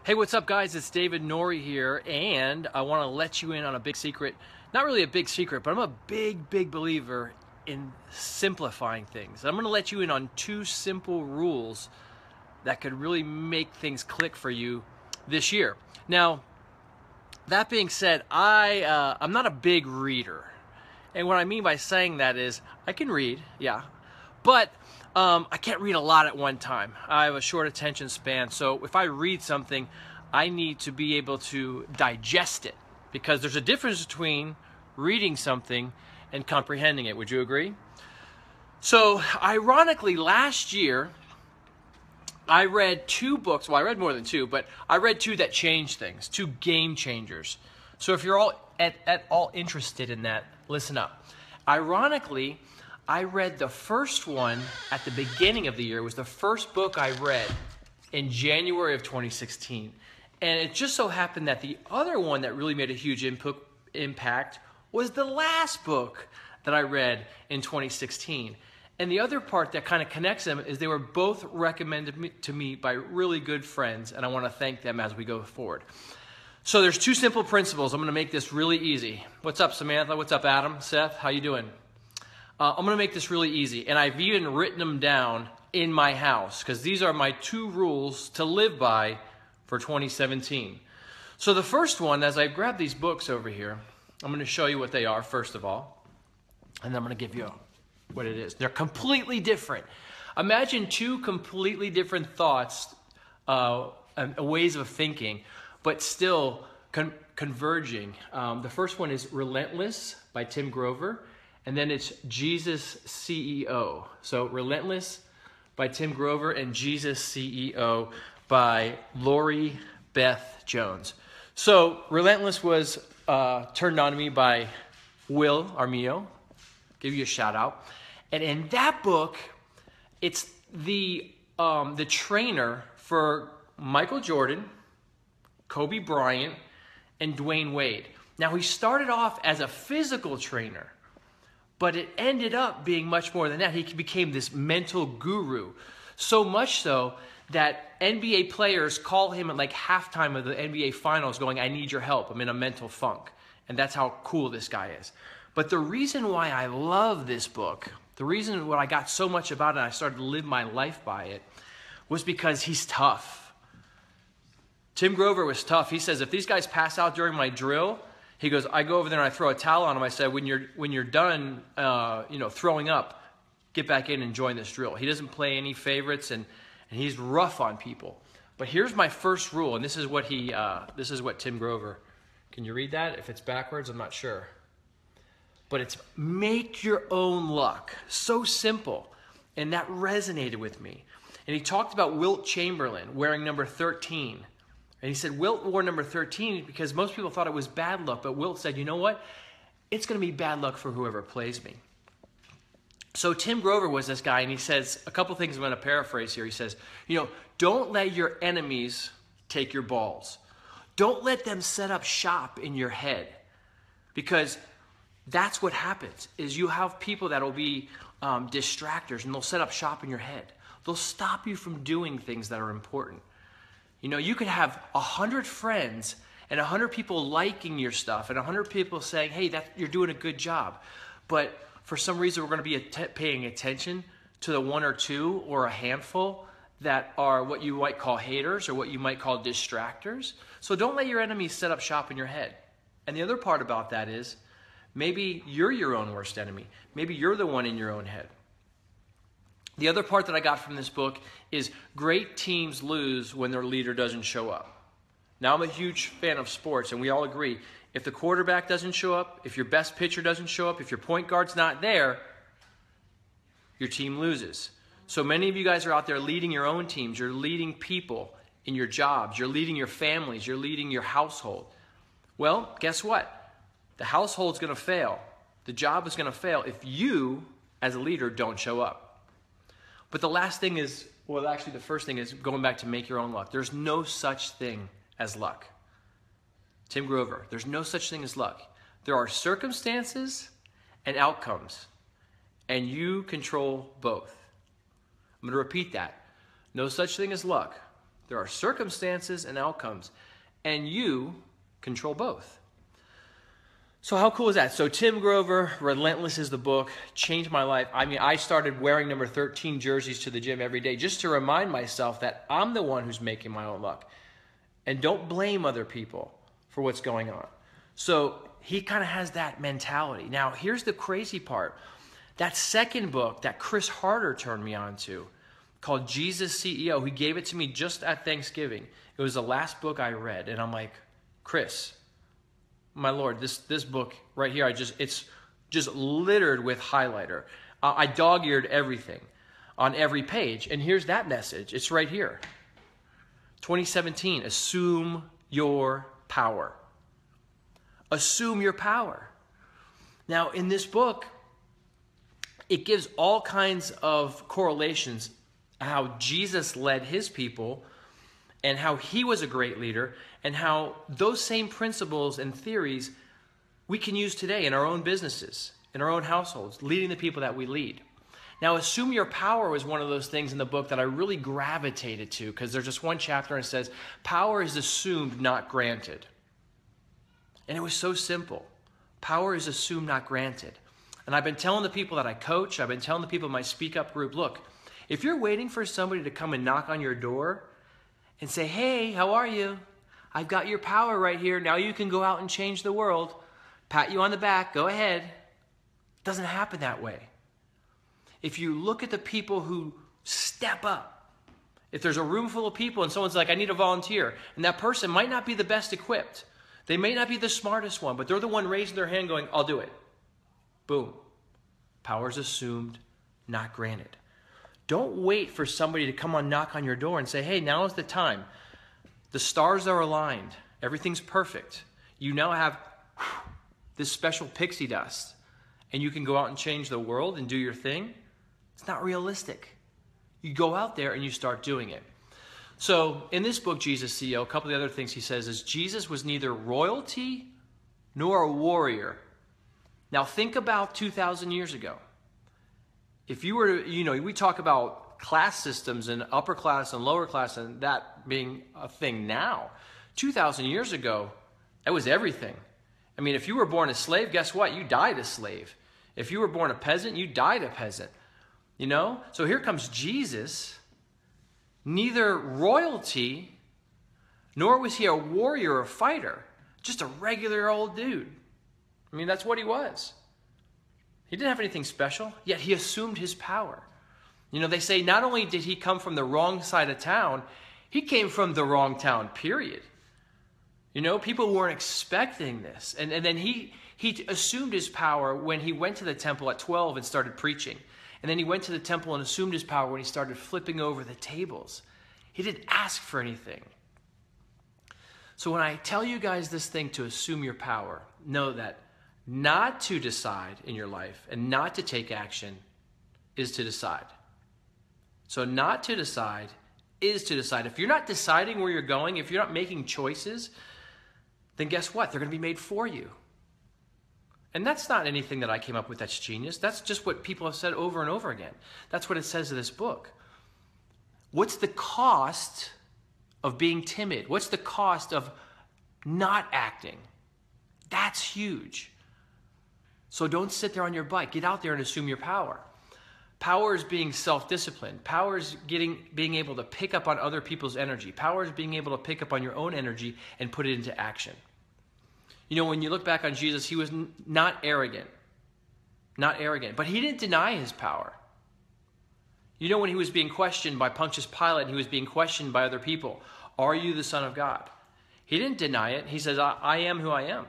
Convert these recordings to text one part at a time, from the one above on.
Hey, what's up, guys? It's David Norrie here, and I want to let you in on a big secret. Not really a big secret, but I'm a big believer in simplifying things. I'm going to let you in on two simple rules that could really make things click for you this year. Now, that being said, I'm not a big reader. And what I mean by saying that is I can read, yeah, but I can't read a lot at one time. I have a short attention span, so if I read something, I need to be able to digest it, because there's a difference between reading something and comprehending it. Would you agree? So ironically, last year, I read two books. Well, I read more than two, but I read two that changed things, two game changers. So if you're all at all interested in that, listen up. Ironically, I read the first one at the beginning of the year. It was the first book I read in January of 2016. And it just so happened that the other one that really made a huge impact was the last book that I read in 2016. And the other part that kind of connects them is they were both recommended to me by really good friends, and I want to thank them as we go forward. So there's two simple principles. I'm going to make this really easy. What's up, Samantha? What's up, Adam? Seth, how you doing? I'm going to make this really easy, and I've even written them down in my house, because these are my two rules to live by for 2017. So the first one, as I grab these books over here, I'm going to show you what they are, first of all, and then I'm going to give you what it is. They're completely different. Imagine two completely different thoughts and ways of thinking, but still converging. The first one is Relentless by Tim Grover, and then it's Jesus CEO. So Relentless by Tim Grover and Jesus CEO by Lori Beth Jones. So Relentless was turned on to me by Will Armio. Give you a shout out. And in that book, it's the trainer for Michael Jordan, Kobe Bryant, and Dwayne Wade. Now, he started off as a physical trainer, but it ended up being much more than that. He became this mental guru, so much so that NBA players call him at like halftime of the NBA Finals going, "I need your help. I'm in a mental funk." And that's how cool this guy is. But the reason why I love this book, the reason why I got so much about it and I started to live my life by it, was because he's tough. Tim Grover was tough. He says, if these guys pass out during my drill, he goes, I go over there and I throw a towel on them. I said, when you're done, throwing up, get back in and join this drill. He doesn't play any favorites, and he's rough on people. But here's my first rule, and this is what Tim Grover. Can you read that? If it's backwards, I'm not sure. But it's make your own luck. So simple. And that resonated with me. And he talked about Wilt Chamberlain wearing number 13. And he said Wilt wore number 13 because most people thought it was bad luck. But Wilt said, you know what? It's going to be bad luck for whoever plays me. So Tim Grover was this guy, and he says a couple things I'm going to paraphrase here. He says, don't let your enemies take your balls. Don't let them set up shop in your head, because that's what happens, is you have people that will be distractors, and they'll set up shop in your head. They'll stop you from doing things that are important. You could have 100 friends and 100 people liking your stuff and 100 people saying, hey, you're doing a good job. But for some reason, we're going to be paying attention to the one or two or a handful that are what you might call haters or what you might call distractors. So don't let your enemies set up shop in your head. And the other part about that is, maybe you're your own worst enemy. Maybe you're the one in your own head. The other part that I got from this book is great teams lose when their leader doesn't show up. Now, I'm a huge fan of sports, and we all agree, if the quarterback doesn't show up, if your best pitcher doesn't show up, if your point guard's not there, your team loses. So many of you guys are out there leading your own teams. You're leading people in your jobs. You're leading your families. You're leading your household. Well, guess what? The household's going to fail. The job is going to fail if you, as a leader, don't show up. But the last thing is, well, actually the first thing is going back to make your own luck. There's no such thing as luck. Tim Grover, there's no such thing as luck. There are circumstances and outcomes, and you control both. I'm going to repeat that. No such thing as luck. There are circumstances and outcomes, and you control both. So how cool is that? So Tim Grover, Relentless is the book, changed my life. I mean, I started wearing number 13 jerseys to the gym every day just to remind myself that I'm the one who's making my own luck. And don't blame other people for what's going on. So he kind of has that mentality. Now, here's the crazy part. That second book that Chris Harder turned me on to, called Jesus CEO, he gave it to me just at Thanksgiving. It was the last book I read. And I'm like, Chris, my Lord, this book right here, it's just littered with highlighter. I dog-eared everything on every page. And here's that message. It's right here. 2017, assume your power. Assume your power. Now, in this book, it gives all kinds of correlations, how Jesus led his people and how he was a great leader, and how those same principles and theories we can use today in our own businesses, in our own households, leading the people that we lead. Now, assume your power was one of those things in the book that I really gravitated to, because there's just one chapter and it says, power is assumed, not granted. And it was so simple. Power is assumed, not granted. And I've been telling the people that I coach, I've been telling the people in my Speak Up group, look, if you're waiting for somebody to come and knock on your door and say, hey, how are you? I've got your power right here. Now you can go out and change the world. Pat you on the back. Go ahead. It doesn't happen that way. If you look at the people who step up, if there's a room full of people and someone's like, I need a volunteer, and that person might not be the best equipped. They may not be the smartest one, but they're the one raising their hand going, I'll do it. Boom. Power is assumed, not granted. Don't wait for somebody to come on, knock on your door and say, hey, now is the time. The stars are aligned. Everything's perfect. You now have this special pixie dust, and you can go out and change the world and do your thing. It's not realistic. You go out there and you start doing it. So in this book, Jesus CEO, a couple of the other things he says is Jesus was neither royalty nor a warrior. Now think about 2,000 years ago. If you were to, we talk about class systems and upper class and lower class and that being a thing now. 2,000 years ago, that was everything. I mean, if you were born a slave, guess what? You died a slave. If you were born a peasant, you died a peasant. So here comes Jesus, neither royalty, nor was he a warrior or a fighter, just a regular old dude. I mean, that's what he was. He didn't have anything special, yet he assumed his power. They say not only did he come from the wrong side of town, he came from the wrong town, period. People weren't expecting this. And then he assumed his power when he went to the temple at 12 and started preaching. And then he went to the temple and assumed his power when he started flipping over the tables. He didn't ask for anything. So when I tell you guys this thing to assume your power, know that not to decide in your life and not to take action is to decide. So not to decide is to decide. If you're not deciding where you're going, if you're not making choices, then guess what? They're going to be made for you. And that's not anything that I came up with that's genius. That's just what people have said over and over again. That's what it says in this book. What's the cost of being timid? What's the cost of not acting? That's huge. So don't sit there on your butt. Get out there and assume your power. Power is being self-disciplined. Power is being able to pick up on other people's energy. Power is being able to pick up on your own energy and put it into action. When you look back on Jesus, he was not arrogant. Not arrogant. But he didn't deny his power. When he was being questioned by Pontius Pilate, and he was being questioned by other people, are you the Son of God? He didn't deny it. He says, I am who I am.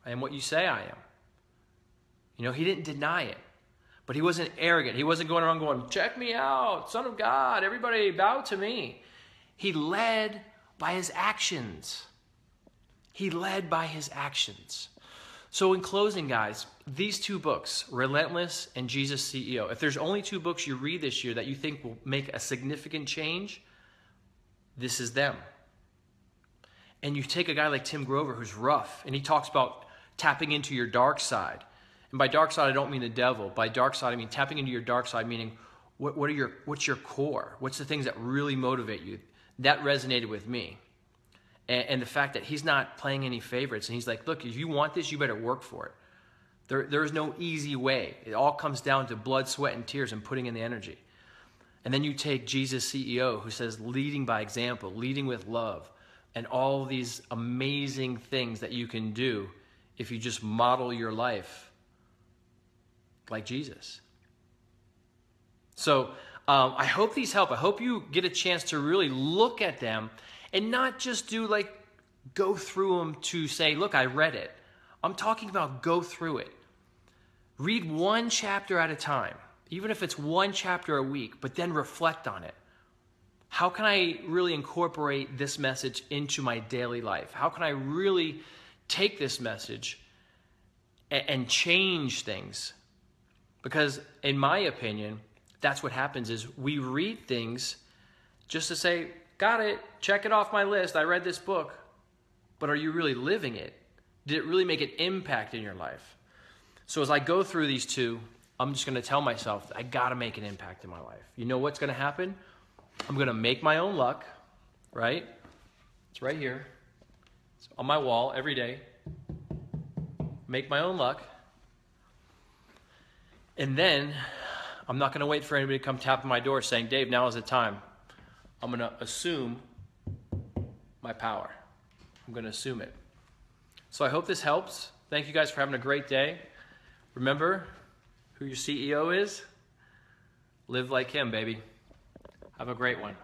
I am what you say I am. He didn't deny it. But he wasn't arrogant. He wasn't going around going, check me out, Son of God, everybody bow to me. He led by his actions. He led by his actions. So in closing, guys, these two books, Relentless and Jesus CEO, if there's only two books you read this year that you think will make a significant change, this is them. And you take a guy like Tim Grover who's rough, and he talks about tapping into your dark side. And by dark side, I don't mean the devil. By dark side, I mean tapping into your dark side, meaning what's your core? What's the things that really motivate you? that resonated with me. And the fact that he's not playing any favorites. And he's like, look, if you want this, you better work for it. There is no easy way. It all comes down to blood, sweat, and tears and putting in the energy. And then you take Jesus, CEO, who says leading by example, leading with love, and all these amazing things that you can do if you just model your life like Jesus. So I hope these help. I hope you get a chance to really look at them and not just go through them to say, look, I read it. I'm talking about go through it. Read one chapter at a time, even if it's one chapter a week, but then reflect on it. How can I really incorporate this message into my daily life? How can I really take this message and change things? Because in my opinion, that's what happens is we read things just to say, got it, check it off my list, I read this book. But are you really living it? Did it really make an impact in your life? So as I go through these two, I'm just going to tell myself, I got to make an impact in my life. You know what's going to happen? I'm going to make my own luck, right? It's right here. It's on my wall every day. Make my own luck. And then I'm not going to wait for anybody to come tap on my door saying, Dave, now is the time. I'm going to assume my power. I'm going to assume it. So I hope this helps. Thank you guys for having a great day. Remember who your CEO is? Live like him, baby. Have a great one.